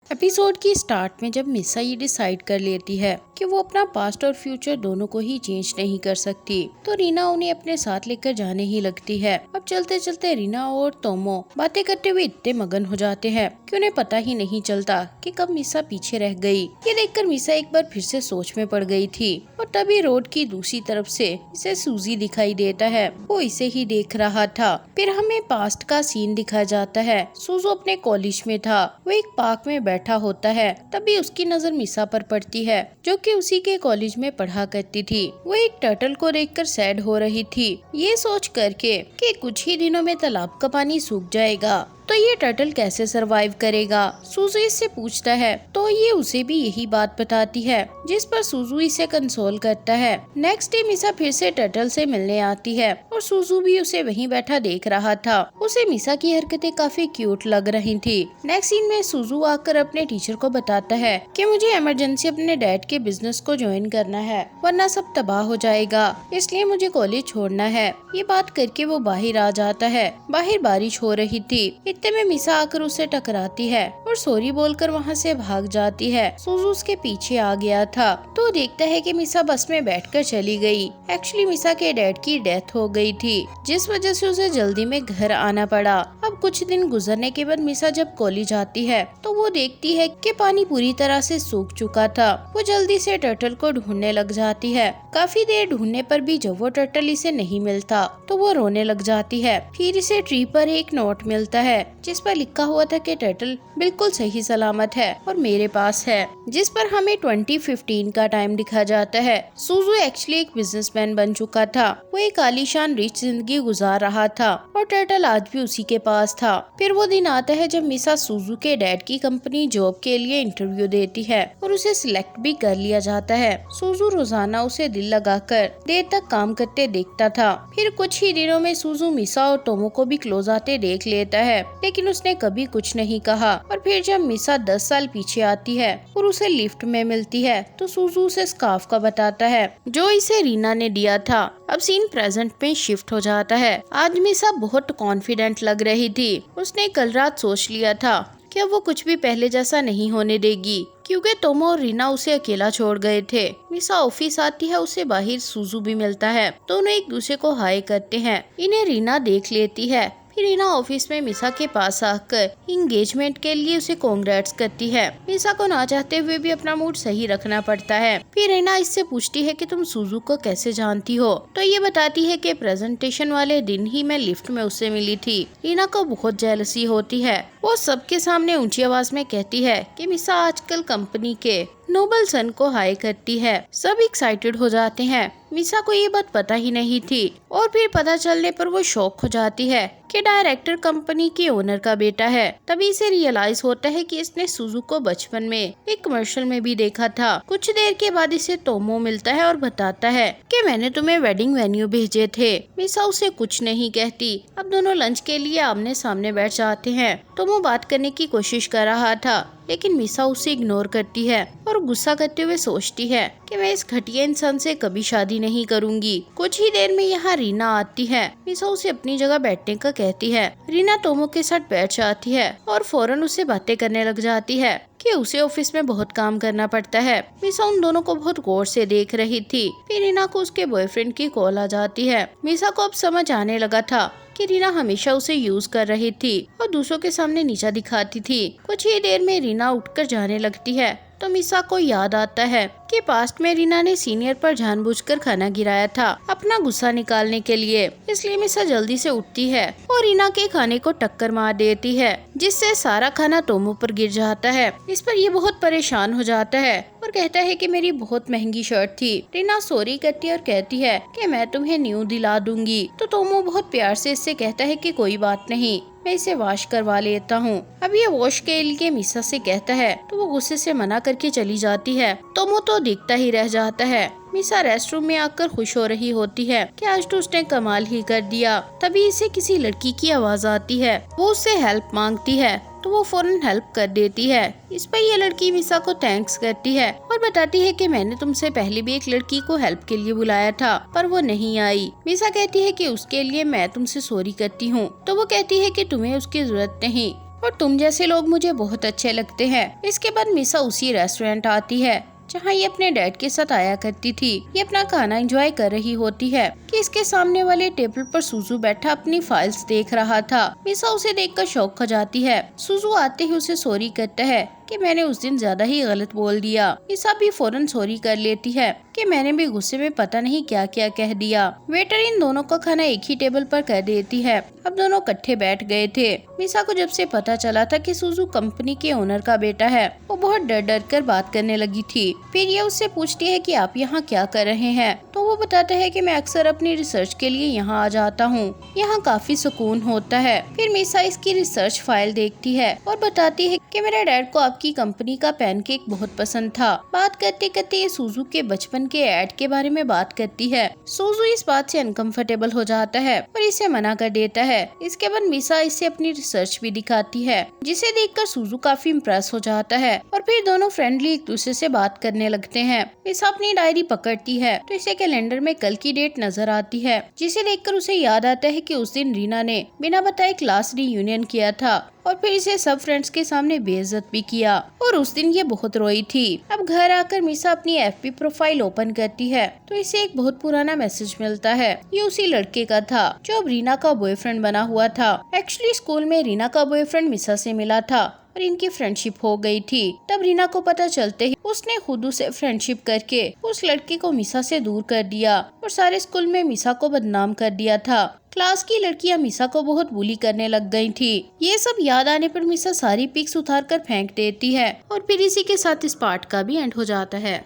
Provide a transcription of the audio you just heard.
Episode की start में जब मिसा ये डिसाइड कर लेती है कि वो अपना पास्ट और फ्यूचर दोनों को ही चेंज नहीं कर सकती, तो रीना उन्हें अपने साथ लेकर जाने ही लगती है। अब चलते चलते रीना और तोमो बातें करते हुए इतने मगन हो जाते हैं कि उन्हें पता ही नहीं चलता कि कब मिसा पीछे रह गई। ये देखकर मिसा एक बार फिर से सोच में पड़ गई थी और तभी रोड की दूसरी तरफ से इसे सूजी दिखाई देता है। वो इसे ही देख रहा था। फिर हमें पास्ट का सीन दिखाया जाता है। सूजू अपने कॉलेज में था। वो एक पार्क में बैठा होता है। तभी उसकी नजर मिसा पर पड़ती है, जो कि उसी के कॉलेज में पढ़ा करती थी। वो एक टर्टल को देखकर सैड हो रही थी, ये सोच करके कि कुछ ही दिनों में तालाब का पानी सूख जाएगा, तो ये टर्टल कैसे सरवाइव करेगा। सूजू इससे पूछता है तो ये उसे भी यही बात बताती है, जिस पर सूजू इसे कंसोल करता है। नेक्स्ट डे मिसा फिर से टर्टल से मिलने आती है और सूजू भी उसे वहीं बैठा देख रहा था। उसे मिसा की हरकतें काफी क्यूट लग रही थी। नेक्स्ट सीन में सूजू आकर अपने टीचर को बताता है कि मुझे इमरजेंसी अपने डैड के बिजनेस को ज्वाइन करना है, वरना सब तबाह हो जाएगा, इसलिए मुझे कॉलेज छोड़ना है। ये बात करके वो बाहर आ जाता है। बाहर बारिश हो रही थी। इतने में मिसा आकर उसे टकराती है और सॉरी बोलकर वहाँ से भाग जाती है। सूजू उसके पीछे आ गया था तो देखता है कि मिसा बस में बैठकर चली गई। एक्चुअली मिसा के डैड की डेथ हो गई थी, जिस वजह से उसे जल्दी में घर आना पड़ा। अब कुछ दिन गुजरने के बाद मिसा जब कॉलेज आती है तो वो देखती है कि पानी पूरी तरह से सूख चुका था। वो जल्दी से टर्टल को ढूंढने लग जाती है। काफी देर ढूंढने पर भी जब वो टर्टल इसे नहीं मिलता तो वो रोने लग जाती है। फिर इसे ट्री पर एक नोट मिलता है जिस पर लिखा हुआ था कि टर्टल बिल्कुल सही सलामत है और मेरे पास है, जिस पर हमें 2015 का टाइम दिखा जाता है। सूजू एक्चुअली एक बिजनेसमैन बन चुका था। वो एक आलीशान रिच जिंदगी गुजार रहा था और टर्टल आज भी उसी के पास था। फिर वो दिन आता है जब मिसा सूजू के डैड की कंपनी जॉब के लिए इंटरव्यू देती है और उसे सिलेक्ट भी कर लिया जाता है। सूजू रोजाना उसे दिल लगाकर देर तक काम करते देखता था। फिर कुछ ही दिनों में सूजू मिसा और टोमो को भी क्लोज आते देख लेता है, लेकिन उसने कभी कुछ नहीं कहा। और फिर जब मिसा 10 साल पीछे आती है और उसे लिफ्ट में मिलती है तो सूजू उसे स्कार्फ का बताता है जो इसे रीना ने दिया था। अब सीन प्रेजेंट में शिफ्ट हो जाता है। आज मिसा बहुत कॉन्फिडेंट लग रही थी। उसने कल रात सोच लिया था कि अब वो कुछ भी पहले जैसा नहीं होने देगी, क्योंकि टोमो और रीना उसे अकेला छोड़ गए थे। मिसा ऑफिस आती है, उसे बाहर सूजू भी मिलता है। दोनों एक दूसरे को हाय करते हैं। इन्हें रीना देख लेती है। फिर रीना ऑफिस में मिसा के पास आकर इंगेजमेंट के लिए उसे कांग्रेट्स करती है। मिसा को ना चाहते हुए भी अपना मूड सही रखना पड़ता है। फिर रीना इससे पूछती है कि तुम सूजू को कैसे जानती हो, तो ये बताती है कि प्रेजेंटेशन वाले दिन ही मैं लिफ्ट में उससे मिली थी। रीना को बहुत जेलसी होती है। वो सबके सामने ऊंची आवाज में कहती है कि मिसा आजकल कंपनी के नोबल सन को हाय करती है। सब एक्साइटेड हो जाते हैं। मिसा को ये बात पता ही नहीं थी और फिर पता चलने पर वो शॉक हो जाती है कि डायरेक्टर कंपनी के ओनर का बेटा है। तभी इसे रियलाइज होता है कि इसने सूजू को बचपन में एक कमर्शियल में भी देखा था। कुछ देर के बाद इसे टोमो मिलता है और बताता है कि मैंने तुम्हें वेडिंग वेन्यू भेजे थे। मिसा उसे कुछ नहीं कहती। अब दोनों लंच के लिए आमने सामने बैठ जाते हैं। टोमो बात करने की कोशिश कर रहा था, लेकिन मिसा उसे इग्नोर करती है और गुस्सा करते हुए सोचती है कि मैं इस घटिया इंसान से कभी शादी नहीं करूंगी। कुछ ही देर में यहाँ रीना आती है। मिसा उसे अपनी जगह बैठने का कहती है। रीना टोमो के साथ बैठ जाती है और फौरन उससे बातें करने लग जाती है कि उसे ऑफिस में बहुत काम करना पड़ता है। मिसा उन दोनों को बहुत गौर से देख रही थी। फिर रीना को उसके बॉयफ्रेंड की कॉल आ जाती है। मिसा को अब समझ आने लगा था कि रीना हमेशा उसे यूज कर रही थी और दूसरों के सामने नीचा दिखाती थी। कुछ ही देर में रीना उठकर जाने लगती है तो मिसा को याद आता है कि पास्ट में रीना ने सीनियर पर जानबूझकर खाना गिराया था अपना गुस्सा निकालने के लिए। इसलिए मिसा जल्दी से उठती है और रीना के खाने को टक्कर मार देती है, जिससे सारा खाना टोमो पर गिर जाता है। इस पर ये बहुत परेशान हो जाता है और कहता है कि मेरी बहुत महंगी शर्ट थी। रीना सॉरी करती है और कहती है कि मैं तुम्हें न्यू दिला दूंगी। तो टोमो बहुत प्यार से इससे कहता है कि कोई बात नहीं, मैं इसे वॉश करवा लेता हूँ। अब ये वॉश के लिए मिसा से कहता है तो वो गुस्से से मना करके चली जाती है। टोमो तो देखता ही रह जाता है। मिसा रेस्टरूम में आकर खुश हो रही होती है कि आज तो उसने कमाल ही कर दिया। तभी इसे किसी लड़की की आवाज आती है। वो उससे हेल्प मांगती है तो वो फौरन हेल्प कर देती है। इस पर ये लड़की मिसा को थैंक्स करती है और बताती है कि मैंने तुमसे पहले भी एक लड़की को हेल्प के लिए बुलाया था पर वो नहीं आई। मिसा कहती है कि उसके लिए मैं तुमसे सॉरी करती हूँ। तो वो कहती है कि तुम्हें उसकी जरूरत नहीं, और तुम जैसे लोग मुझे बहुत अच्छे लगते हैं। इसके बाद मिसा उसी रेस्टोरेंट आती है जहाँ ये अपने डैड के साथ आया करती थी। ये अपना खाना एंजॉय कर रही होती है कि इसके सामने वाले टेबल पर सुजू बैठा अपनी फाइल्स देख रहा था। मिसा उसे देखकर शॉक खा जाती है। सुजू आते ही उसे सॉरी कहता है कि मैंने उस दिन ज्यादा ही गलत बोल दिया। मिसा भी फौरन सॉरी कर लेती है कि मैंने भी गुस्से में पता नहीं क्या क्या कह दिया। वेटर इन दोनों का खाना एक ही टेबल पर कर देती है। अब दोनों इकट्ठे बैठ गए थे। मिसा को जब से पता चला था कि सुजू कंपनी के ओनर का बेटा है, वो बहुत डर डर कर बात करने लगी थी। फिर ये उससे पूछती है कि आप यहाँ क्या कर रहे हैं, तो वो बताता है कि मैं अक्सर अपनी रिसर्च के लिए यहाँ आ जाता हूँ, यहाँ काफी सुकून होता है। फिर मिसा इसकी रिसर्च फाइल देखती है और बताती है कि मेरे डैड को आपकी कंपनी का पैनकेक बहुत पसंद था। बात करते करते ये सुजू के बचपन के ऐड के बारे में बात करती है। सुजू इस बात से अनकंफर्टेबल हो जाता है और इसे मना कर देता है। इसके बाद मिसा इसे अपनी रिसर्च भी दिखाती है, जिसे देखकर सुजू काफी इम्प्रेस हो जाता है और फिर दोनों फ्रेंडली एक दूसरे से बात करने लगते हैं। मिसा अपनी डायरी पकड़ती है तो इसे कैलेंडर में कल की डेट नजर आती है, जिसे देखकर उसे याद आता है कि उस दिन रीना ने बिना बताए क्लास रियूनियन किया था और फिर इसे सब फ्रेंड्स के सामने बेइज्जत भी किया और उस दिन ये बहुत रोई थी। अब घर आकर मिसा अपनी एफबी प्रोफाइल ओपन करती है तो इसे एक बहुत पुराना मैसेज मिलता है। ये उसी लड़के का था जो अब रीना का बॉयफ्रेंड बना हुआ था। एक्चुअली स्कूल में रीना का बॉयफ्रेंड मिसा से मिला था और इनकी फ्रेंडशिप हो गई थी। तब रीना को पता चलते ही उसने खुद उसे फ्रेंडशिप करके उस लड़के को मिसा से दूर कर दिया और सारे स्कूल में मिसा को बदनाम कर दिया था। क्लास की लड़कियां मिसा को बहुत बुली करने लग गई थी। ये सब याद आने पर मिसा सारी पिक्स उतार कर फेंक देती है और फिर इसी के साथ इस पार्ट का भी एंड हो जाता है।